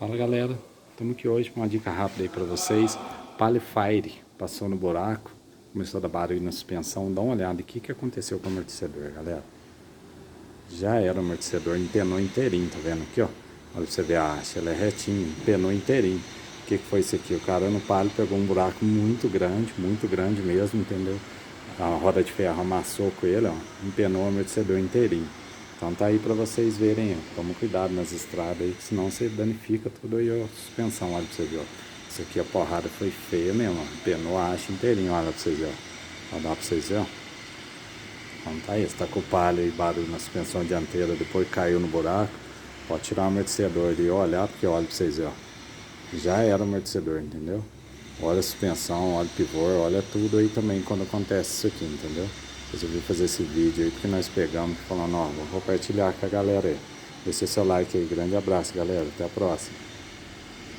Fala galera, estamos aqui hoje com uma dica rápida aí para vocês. Palio Fire passou no buraco, começou a dar barulho na suspensão. Dá uma olhada, o que aconteceu com o amortecedor, galera? Já era o amortecedor, empenou inteirinho, tá vendo aqui, ó? Olha pra você ver a haste, ela é retinha, empenou inteirinho. O que foi isso aqui? O cara no Palio pegou um buraco muito grande mesmo, entendeu? A roda de ferro amassou com ele, ó, empenou o amortecedor inteirinho. Então tá aí pra vocês verem, ó. Toma cuidado nas estradas aí, que senão você danifica tudo aí a suspensão, olha pra você ver, ó. Isso aqui a porrada foi feia mesmo, ó. Empenou a haste inteirinho, olha pra vocês verem, ó. Dá pra vocês verem, ó. Então tá aí, você tá com o palio e barulho na suspensão dianteira, depois caiu no buraco. Pode tirar o amortecedor ali e olhar, porque olha pra vocês verem, ó. Já era o amortecedor, entendeu? Olha a suspensão, olha o pivô, olha tudo aí também quando acontece isso aqui, entendeu? Resolvi fazer esse vídeo aí porque nós pegamos e falando, ó, vou compartilhar com a galera aí. Deixa seu like aí, grande abraço galera, até a próxima.